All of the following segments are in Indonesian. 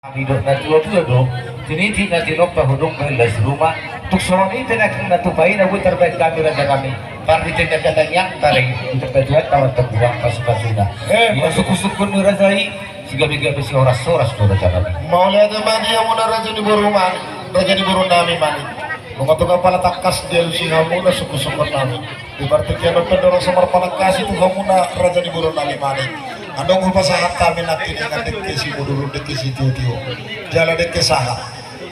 Bidok na tuwa-tuwa tiniti na tinok pahudong belas rumah tuk soni tinakin na tupain aku terbaik kamera kami parti tindak katanya tarik untuk kejuan tawar terbuang pas-pasuna ya suku-suku nurasai siga-biga besi horas-horas tu raja kami mau lihat mana yang mau raja di rumah raja di nami mani mengotok kepala takas dia lusi kamu na suku-suku nami di parti kiano pendorong samar palakas itu kamu na raja di nami mani andong upa sahat kami nanti dengan dekesi bodoro dekesi tio jalan dekesah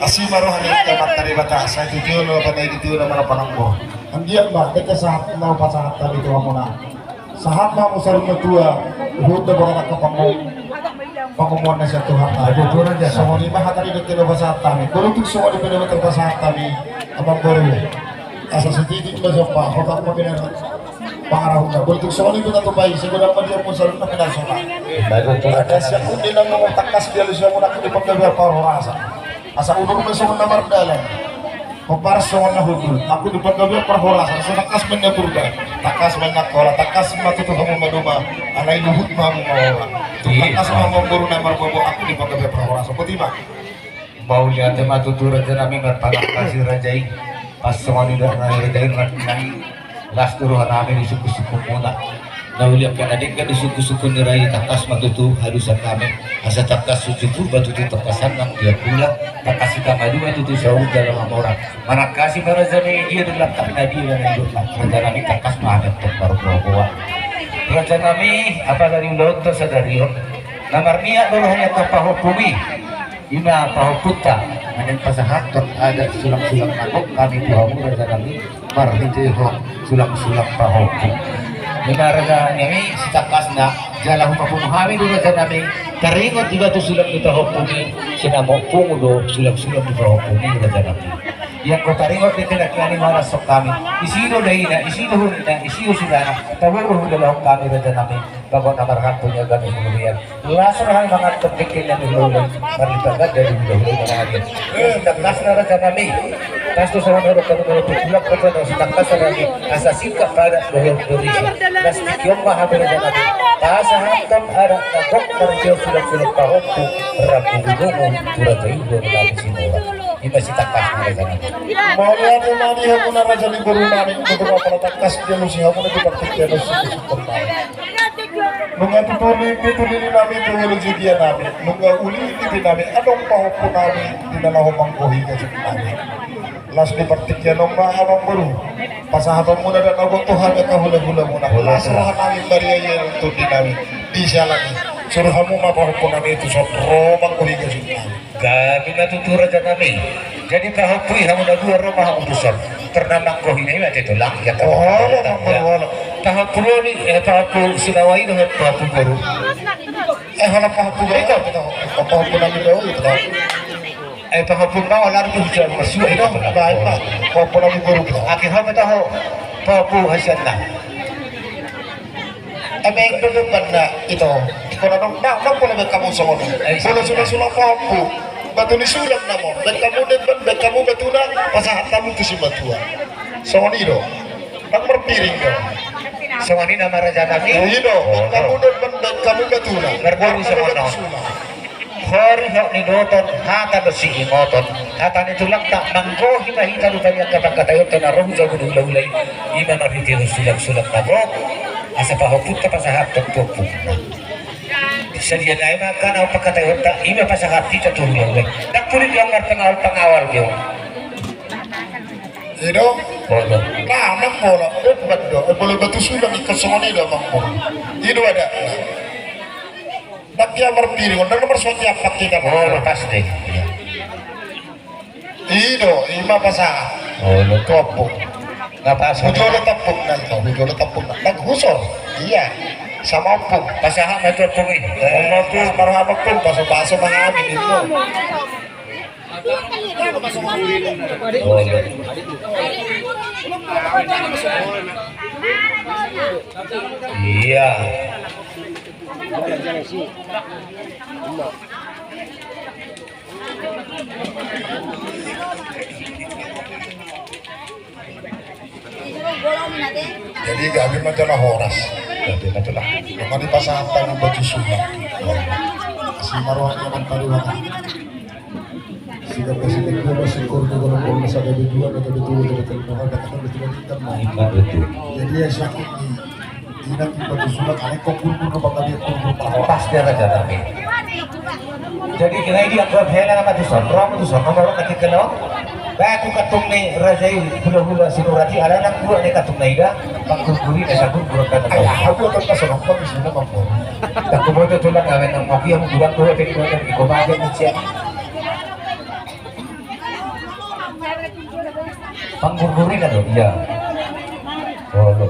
asih maruhan itu materi bata saya tio lo pada itu nama pananggo andian bah dekesah mau upa sahat kami itu kamu na sahat mau musar kedua huda borang ke pangumuan nasa Tuhan semua lima hatari dekelo upa kami kalau tuh semua di pendorong upa sahat kami abang baru asal setitik berjumpa hotak peminan pangarahuna politik soal itu tak baik segera dia pun selalu nak nasional ada siapa pun dia mau takas dia lu siapa nak dipakai berapa orang asa udur besok nomor dalam kopar soal nak udur aku dipakai berapa orang asa takas benda berubah takas banyak orang takas matu tu kamu maduma alai luhut mamu mau takas mamu guru nomor bobo aku dipakai berapa orang seperti apa mau lihat tema tutur raja kami berpanak kasih rajai pas semua di dalam rajai nang las turuhan kami di suku-suku muna nauliap kan adik kan di suku-suku nirai takas matutu halusan kami asa takas suci purba tutu takasan nang dia pula takasi kamadu itu jauh dalam orang mana kasih barazani dia dalam tak nadi dan hidup raja kami takas mahadat baru bawa raja kami apa dari laut tersadari namar niat dulu hanya kapahukumi ina pahuputa manen pasahat ada sulang-sulang nakok kami bawa raja kami marhitiho sulang-sulang pahoku Nimaraga nami sitakasna jalan pamumuhami dulu raja nami taringot juga tu sulang di pahokumi sinamok pungudo sulang-sulang di pahokumi raja nami yang ko taringot di tinakani marasok kami isino dahina isino hunina isino sidana tawuro dalam kami raja nami bago namarhan punya gani huluyan lasarahan mga tepikil na nilulay maritagat dari huluyan mga agad sitakasna raja nami Pasto sa mga orang tulak ko sa takas sa asa singka para dahil Indonesia. Nas yung mahabi na natin. Taas sa hanggang arang na dok marjo sulang-sulang pahok ko rapugunungon turatoy doon namin sinura. Iba si takas na raja natin. Maulia mo mani ako na raja ni guru namin beberapa pala takas dia lusi ako na dipaktik dia lusi nunga tutuli namin tuwalo dia namin nunga uli hindi namin anong pahok ko namin dinalahong mangkuhi kasi namin las di partikyan ng mga amang buru pasahabang muna na nagutuhan at kahula-hula muna lasarahan namin bariya yung tundi namin di siya lagi suruhan mo mapahok namin ito sa romang kuhigas yung namin kami natutura dyan namin jadi pahopoy hamon na dua rumah urusan ternamang kohi na yun ito lang wala pahopo ni pahopo sinaway na pahopo guru wala pahok ito pahok namin daw ito pahopo na wala rin siya masuwa ito baik pak pahok namin guru ito akin hama taho pahopo hasan na may dulupan na ito kung anong pala may kamu sa mga sulang-sulang pahok batu ni sulam namo dan kamu batuna pasahat kamu tu si batua soni do nak berpiring do sawani nama raja kami do kamu dan kamu batuna berburu semono hari hak ni doton hata besi ngoton hata ni tulak tak manggohi mahita rupanya kata-kata yun tanarong jago ulay ima marhiti sulam-sulam nabok asa pahoput ka pasahat tagpupuk Sadiya na makan ang pagkatayon ta ima pa sa hati sa tulong nagpulit lang ng pangawal niyo ito bola anak bola bado boleh batu sulam ikasoni do mangko ito ada Batia berpiring dan nomor setiap ketika bola pasti ito ima pasahat topo ngapasa hujolo tapok na naghusol iya sama pun pasahan na topo Allah tuh marhamat pun baso-baso mga amin ito iya jadi gabi macam horas gabi macam lah di pasahatan baju sunnah si Marwan yang tariwana sila kasi nagkulo si Kordo ko ng bola sa gabi dua na gabi tulo na gabi tulo na gabi tulo na Ikat betul. jadi ya sakit ni tidak kita disulat aneh kok pun ke bakal dia pun Pas dia raja kami. Jadi kena ini aku hela nama tu sonro baru kaki kenal. Baik aku katung ni raja hula sinurati ada nak gua ni katung ni dah. Bangku guri ni sabun gua kata. ayah aku tak pasal apa di sini mampu Tak kau boleh tu lah kawin nak kopi yang dua tu tapi kau tak ikut bahagia ni siap. Pangguri kan tu? Iya. Oh lo.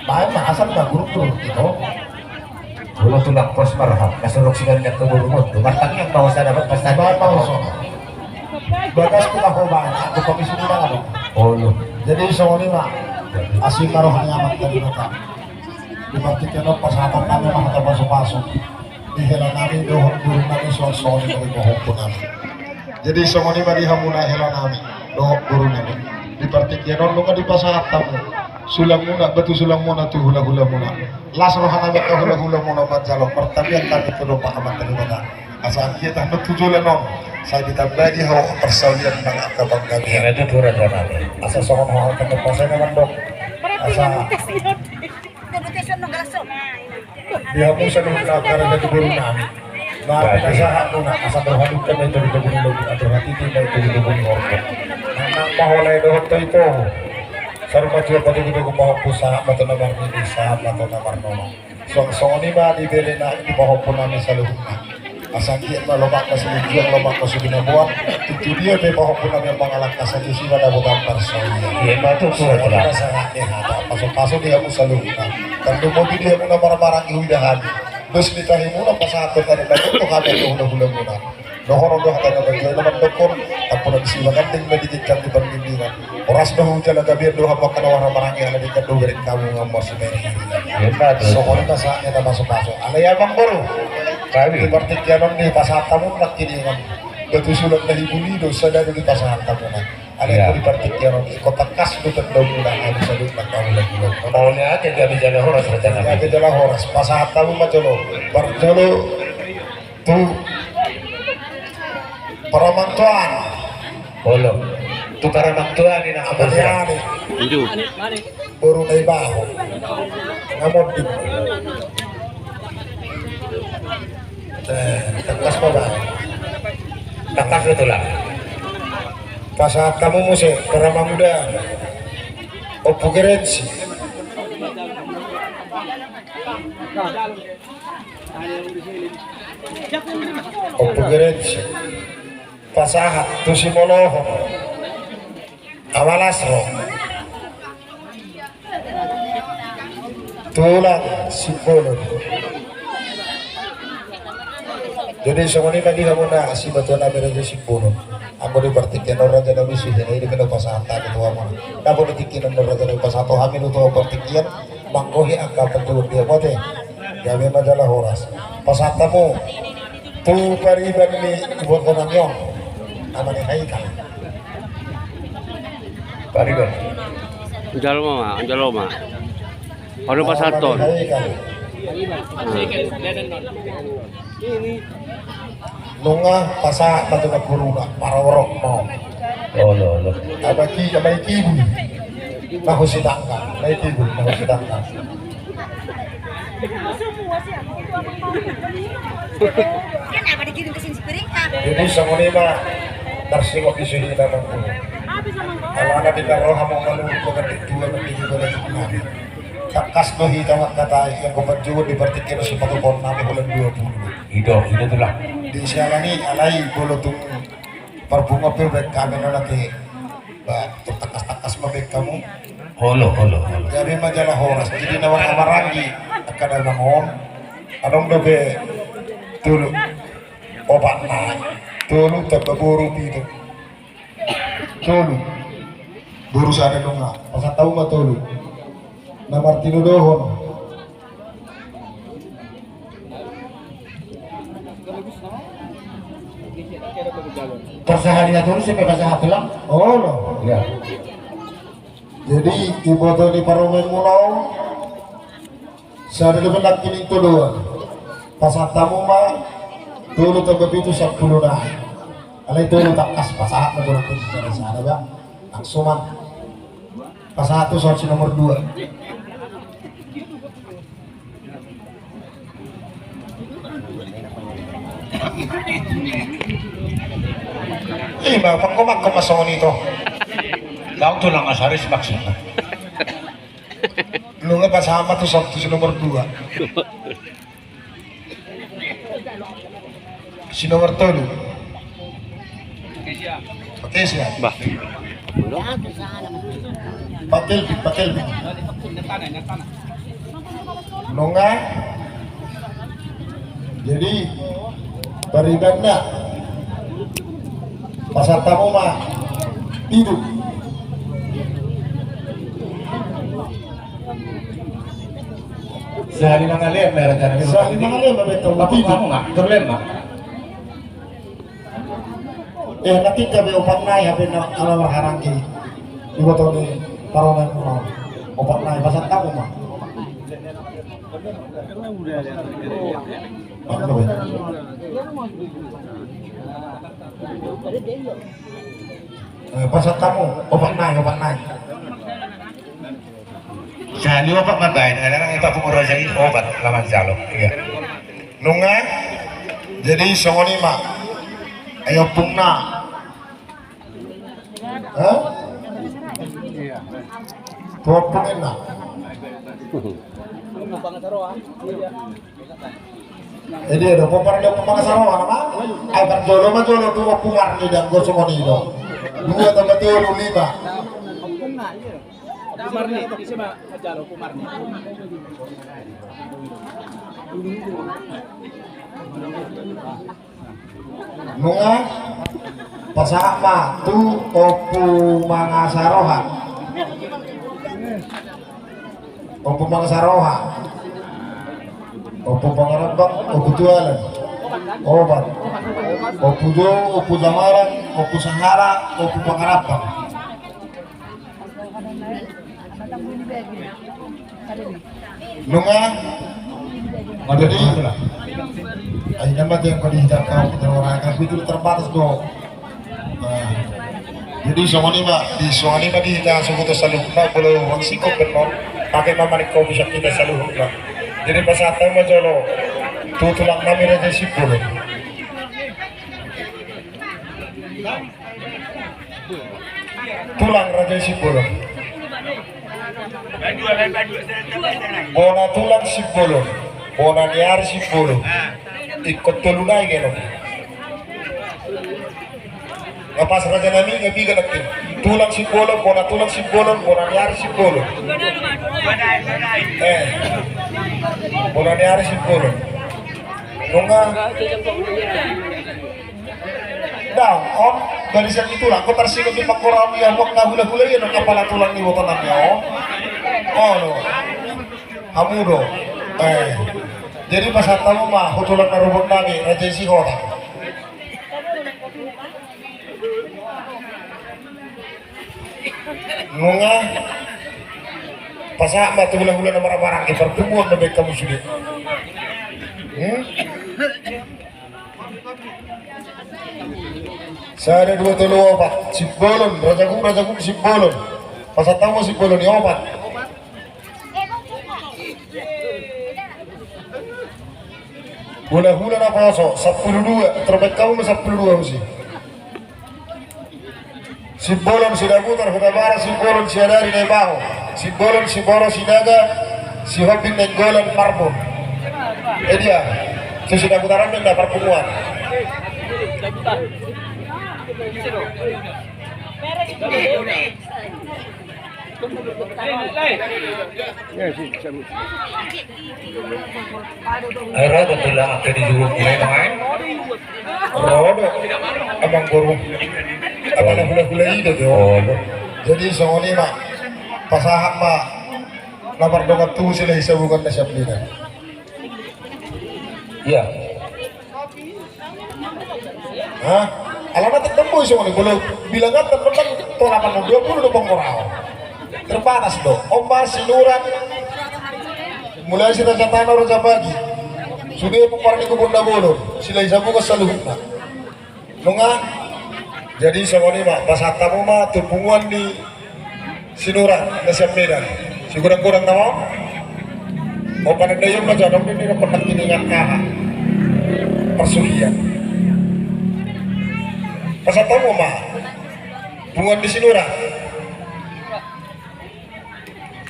baik mah asal dah guru gitu Dulu tu nak pos marah. Kasuruk sih kan ke burung tu. Martang yang bawa saya dapat pas tadi. baik mau so bagas kita hoba aku kopi sudah ada Oh lo. jadi semua ni mah asing marohnya amat dari mereka dipertikan pasangan kami mah tak masuk di helan kami dohon guru kami soal-soal dari bohong pun kami jadi semua ni mah di hamuna helan kami dohon guru kami dipertikan lo kan di pasangan tamu sulang muna betul sulang muna tu hula-hula muna las rohana beka hula-hula muna majalo pertamian kami ke dopa amat dari mereka asal kita tujuan non saya ditambah di hawa persaulian dengan akabang kami Yang itu tu raja kami. asa sokon hawa kami pasal dengan dok asa dia pun sedang karena dari guru nami nah asa aku nak asa berhadap kami dari guru lagi atau hati tidak dari guru organ nang mahole dohon to itu sarwa jua pati guru mau pusa atau namar desa atau namar nono song ni ba di belena di bawah pun nami saluhna asal dia lobak kasih jual lobak kasih binabuan itu dia di bawah pun nami pangalan kasih sisi pada bukan persaulian Yang itu tu raja kami. Kita sangat ada pasok-pasok dia mo sa lupa. Kando mo dia mo na marang ihudahan. Dos nitahi mo na pasato ka rin. Ito kami ito hula-hula muna. Nohorong doha tayo naman naman doktor. Tapos nagsila kanting medikit kang ibang oras na ho dyan gabi doha pa kanawara marang ihala di kando garit kamo nga mo sa may Yang itu. So kung ito sa akin na pasok-pasok. Alayabang baro. Kami. Ibartik yan ang ni pasata mo nakiningan. Betusulat na hibulido sa dado di pasata mo na. Ada Ya. yang dipertik yang kota kas itu terdahulu dah habis ada tak tahu lagi loh. Maunya aja kami jalan horas raja Ya kami. kita lah horas pasal tahu macam lo. Berjolo tu paramantuan Oh lo. Tu para maktua ni nak apa sih? abadiani baru naik bahu. Namun di tekas apa? Takas betul lah. Pasal tamu muse para muda. Opugerensi. Opugerensi. Pasahat tu si Moloho. Awalasro. Tulang si Polo. Jadi semua ini tadi kamu na si betul na meron si Polo. Ako di partikin orang jadi misi ini kena pasahat gitu ama. Ako di tikin orang jadi pasahat hamil itu partikin mangkohi angka penjual dia bote. Kami majalah horas. Pasahat tamu tu pariban ni ibu konang yong. Aman yang kan. Pariban. Jaloma. Ano pa sa ton? Lunga pasa batu na kuruna para orok mo. Oh lo lo. Abaki may kibu. Nahusidangka. May kibu nahusidangka. Kenapa dikirim ke sini mereka? Jadi sama ni mah tersingok isuhi naman ko. Kalau anak di karo hamong malu ko kan dua nanti juga lagi nabi. Takas no hita mat kata yang ko panjuod di partikin si patupon namin bulan 20. Itu tu lah. Di sialani alay bolo tung parbunga pilbek kami na lagi. Ba takas-takas mabek kamu. Holo. Jadi majalah horas. Jadi nawang amarangi akan ada ngom. Anong dobe tulu obat na tulu tagaburu dito. Tulu buru sana nung nga. Pasang tahu nga tulu. Na Martino dohon. Persahari na tulis sampai pasahat lang. Oh no. Ya. Jadi ibu to ni parumen mulaw. Sa nila kining tuluan. pasatamu mah dulu terbegitu 10 dah alay dulu takas pasahat na dulu sa sana ba aksuman pasahat to sa nomor 2 bang pangkumak kumasong nito Daw to lang asaris maksud. lu nga pasama to sa nomor 2 si nomor 3 oke siya Bah. patil lu nga jadi baridan na pasar tamu mah hidup Sehari nangalim meron ka na. sa limangalim betul Ako hidup nga, problema. nanti kami upang naik hape na alam harangki ibu tahu ni parongan mo upang naik pasar tamu mah ano ba pasar tamu upang naik Sa liwa pa matay, na lang ipa pumura sa obat laman salo. Iya. nunga jadi songoni mah ayo pungna hah tuwa pungin na jadi ada popar dia pemangsaroan nama ay berjolo mah jolo tuwa pungar ni dan gosong ni do 2 tambah 3 5 Kumarni, kasi Majaro Kumarni. nunga pasama tu opu mangasarohan opu mangasarohan opu pangarabang opu jualan obat opu jo opu jamaran opu sahara opu pangarabang nunga jadi ay naman din ko dito ka orang kasi itu terbatas do jadi di songanima di kita subuh salukna belum wangsiko benon pakai mama kau bisa kita salukna jadi pas saat mau jolo tulang nami raja sipul tulang raja sipul bona tulang sipul bona niar sipul ikut tulunai gitu ngapas raja nami ngabi galatin tulang sipul bona tulang sipul bona niar sipul bona niar sipul nunga dah om dari siang itulah kau tersinggung di pakoram ya mau ngahula-hula ya nang kepala tulang ni botan namanya oh no kamu do jadi pas tamu mah hutulan narubok nami raja isi kota nunga pas mah tu hula-hula nama barang ke pertemuan lebih kamu sudah saya ada 2 telu obat sibolon raja gung sibolon pas tamu sibolon ni obat hula-hula na paso 12 terbaik kamu 12 mesti sibolon sidagutar hudabara sibolon siadari nebaho sibolon siboro sinaga si hopin nenggolan marbo dia sesudagutaran benda pertemuan Ay rada tila ang kanijurong kulay na ngayon. Rodo, abang guru, abang na hula-hula ito jadi songoni mah pasahak mah lapar dongat tu sila isabukan na siya pelina Iya. hah? Alamat tertemu songoni boleh bilangan tertembang tolapan 20 dong korau terbatas do ombas siluran mulai si raja tanah raja bagi Sudah puparni ko bunda bolon, sila isa mo kasaluhut na. Nunga, jadi sa kanima, pasata mo ma, tupunguan ni sinuran na siyang medan. Sigurang-kurang na mo? O panagdayon na dyan, hindi na pagkiningan ka ha. Persuhian. Pasata mo ma, punguan ni sinuran.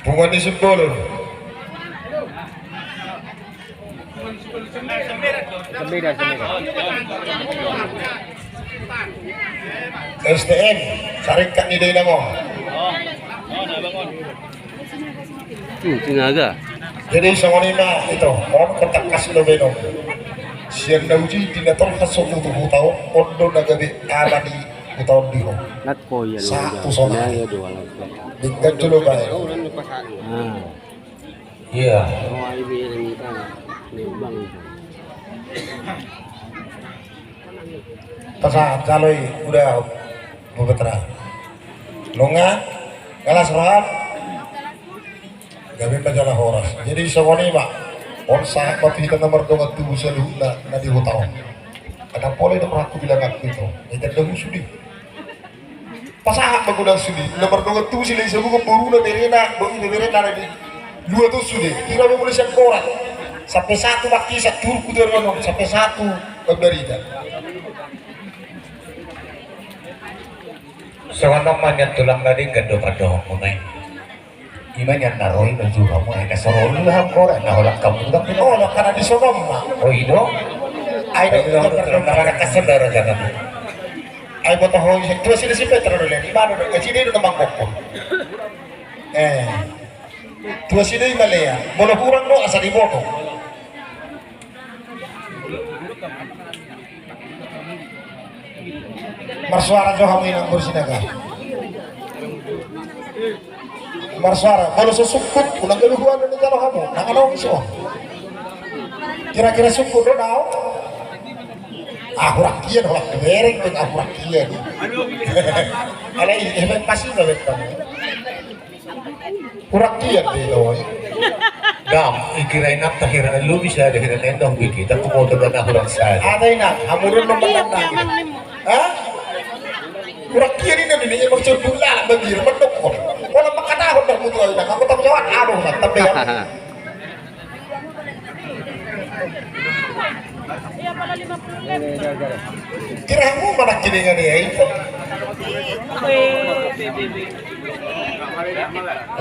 Punguan ni simbolon. STN, sarikat ni Dina mo. Tinaga. Jadi sa kanina ito, on katakas lo beno. Siyang nauji dinator kaso tutu hutaw, ondo na gabi ala ni hutaw diho. Not ko yan. Satu sona. Ya dua lang. Dinggan tulo ba? Ah. Iya. Oh, ay bilang kita. Nebang. Pasal kaloy udah bebetra. Longa, kalas rohan. Gabi majalah horas. Jadi sa kanina, on sa papitan nomor 2 tubuh sa luhna na di hutaw. Ada pole na aku bilang aku itu. Ito dahu sudi. Pasahat magudang sudi. Nomor 2 tubuh sila isa buka buru na berena, berena na di. Dua tuh sudi. Kira mo muli siyang koran. Sampai satu waktu sa turku dari ono, sampai satu pagbarita. Sewanang manyan tulang nadi gando padoh munay. Iman yan naroy na juga mo ay kasarolo lang ko na wala kamu lang Oh, karena di Sodom mah. O ino? Ay, Ay, nakakasabara ka na. ay boto ho, dua sila si Petro dulu. Di mana dulu? Sini dulu mangkok. Dua sila yung Malaya. Bono kurang no asa di boto. Marsuara jo kami nang bersinaga. Marsuara, kalau sesukut, ulang keluhuan dari kalau kamu, nang ano iso. Kira-kira sukut do daw. Aku rakian, orang kebereng pun aku rakian. Alay, hebat pasti nggak kamu. Kurakian deh loh. Dam, ikirain na tahira na lubi siya dahil na endong bigi. Tapos kumoto na nakulang sa Ada ina, hamurun ng matanda. Ha? Kurakian ini nih, emang cendula bagir, mendokor. Wala makatahon ng mutual na, ako tapos jawab, ano na, tabi yan. Kira mo manak kiningan niya ito?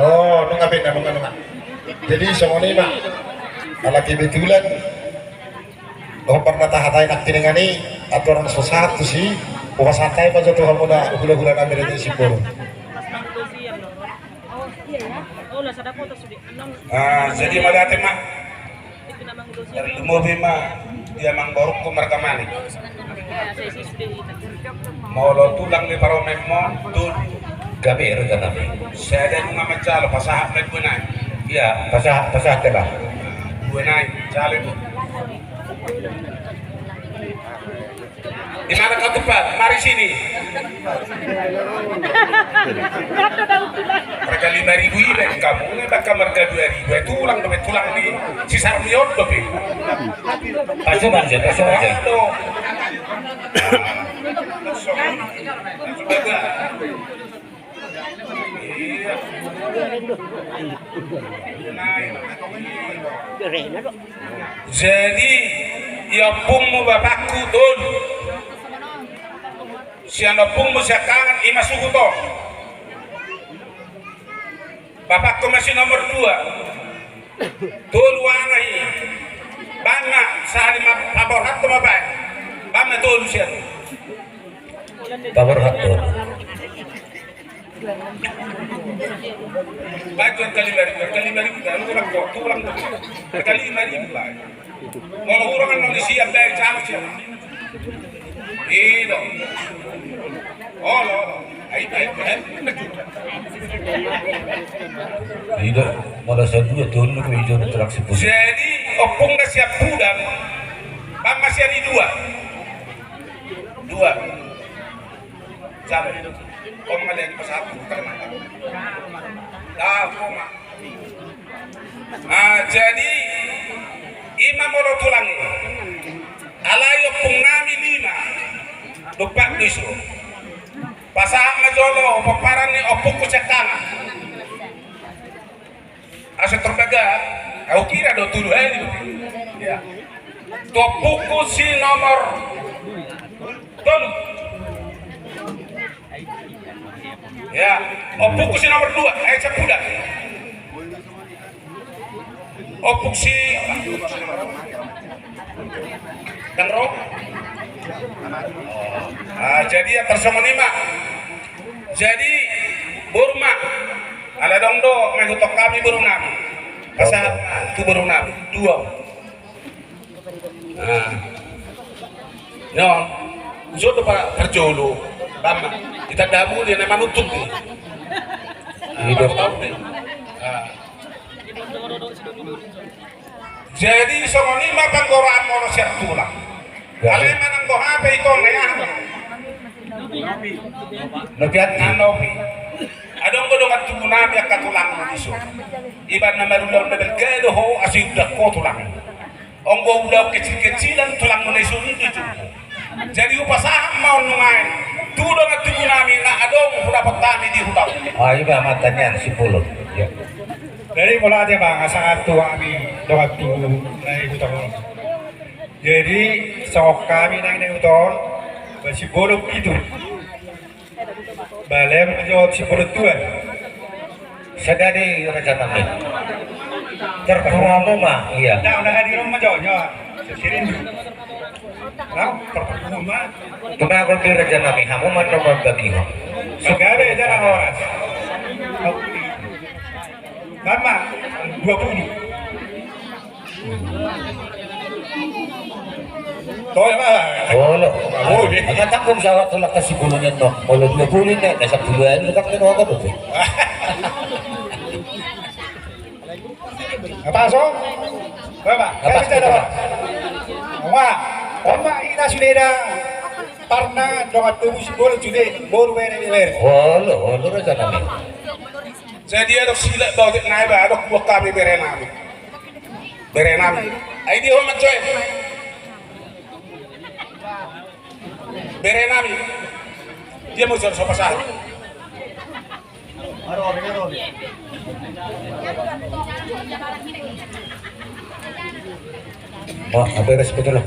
Oh, nungapin na, nunga. Jadi semua ini mak, alaki betulan, oh pernah tahatai nak kiningan ni, atau orang susah tu sih, bukan santai aja tuh kamu dah gula-gula namanya itu sibuk. Jadi malihatin mak dari lumobi mak dia mangborok ko markamani mau lo tulang ni paro memmo tul gabi rin ka namin. saya ada mga macalo pasahap na bunay Iya, pasah ka lang. bunay chalo mo di mana kau tempat mari sini harga 5.000 ilen kamu ini bakal harga 2.000 itu tulang di sisa miot dopi Pasok aja. Jadi ya pung mo bapakku dun siya na pung mo siya kangan imasuko to bapakku masih nomor 2 dun wangai banga sa lima pabor hatto mabay banga dun siya Pabor hatto. Baca kali mari kalau kurang kali mari lah. Mau orang kan mau siap dari jam siap. Itu. Oh lo, ai. Tidak, malah saya dua tahun itu hijau interaksi positif. Jadi opung dah siap budak. Bang masih ada 2. Jam. Kau mengalir di pasar karena. Dah, koma. Jadi Ima molo tulangi. Alayo pung nami 5. Lupa diso. Pasahan majolo paparan ni opuk ko sekana. Asa terbaga, aku kira do tulu ya. Topuku si nomor tolu. Ya, opuku si nomor 2, cepuda. Opuk si Kenro. Jadi ya tersemenima. Jadi Burma ala dong do mengutok kami Burma. Pasahat tu Burma 2. No, jodoh para perjolo, lama. Kita damu dia nama nutup nih. Hidup tahu nih. Jadi somoni makan koran mono siap tulang. Kalian manang ko HP itu naya. Nabiat Nanopi. Adong ko dongat tubunabi ak katulang mo diso. Iban na marulaw na belgado ho asig ko tulang. Onggo udah kecil-kecilan tulang mulai sunyi itu. Jadi upasaham mau numain. Tudong at tubuh namin na adong dapat kami di hudang. iba matanya si Pulut. Ya. Dari mula dia bang, sangat tua kami doa tubuh naik utang. Jadi sok kami naik utang, masih bolong itu. Balem menjawab si Pulut tuan. Sadari raja kami. Terkuamu mah, iya. Nah, udah hadir rumah jauhnya, sesirin dulu. Nah, rumah. Cuma aku kira raja kami, kamu mah nomor bagimu. Segala jalan orang. Lama 20. Toh mah. Oh, agak takut sawat tulak kasih bulunya toh. Kalau 20 nih, nasa bulan dekat kan apa tuh? Apa so? Berapa? Apa Kita Wah, oma ina sudah parna dongat tubuh bol sudah bol were. Oh, raja kami. Jadi ada sila bawa naik ba, ada buat kami berenam. Ay di ho magjoy. Berenam. Dia mau jual sopa sahar. Oh, beres betul loh.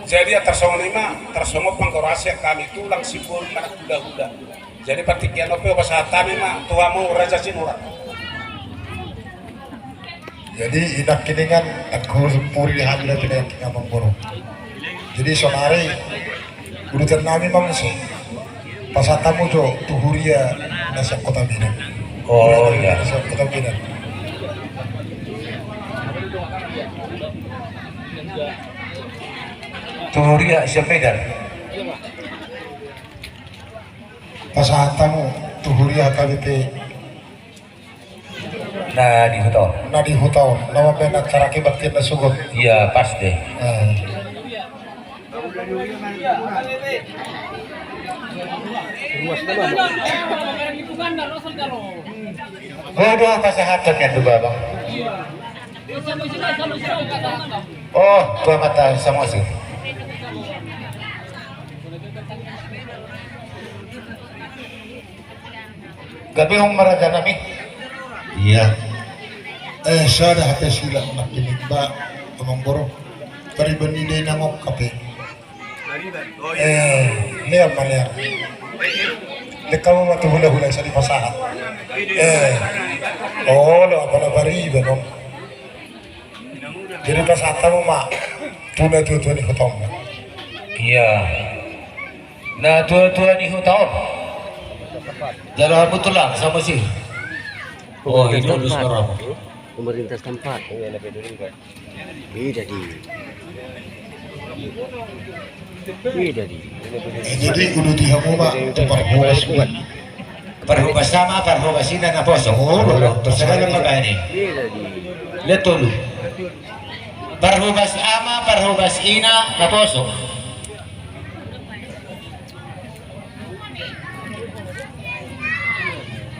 Jadi tersongok pangkorasi kami tulang simbol anak kuda-kuda. Jadi partikian opo pasahat kami mah tuamu raja sinura. Jadi inak kiningan aku puri hamil tidak yang mengborong. Jadi sonari udah nami mangso. Pasatamu jo tuhuria nasa kota Medan. Oh iya. Nasa kota Medan. Tuhuria siapa Medan? Pasatamu tuhuria KBP Nah di Hutau. Nadi Hutau. Nama benak cara kibatin na sugot. Iya pas deh. Waduh kesehatan ya tuh bang. Oh, gua mata sama sih. Gabi hong maraja nami. Iya. Sada hati sila makinig ba amang boro. Pariban ni nangok kape. Liam maliam. Lekaw matuhula-hula sa lipasahan. Lo apa na bariba no. Jadi pasata mo ma. Tuna tuwa ni Hutong. Iya. Nah tua-tua di Hutau. Jalan betul lah sama sih. Oh itu lu sekarang. Pemerintah setempat. Beda di. Jadi kudu dihamu ma. Parhubas kuat. Parhubas sama, parhubas ina na poso. Terus sekarang apa ini? Beda di. Lihat dulu. Parhubas ama, parhubas ina na poso.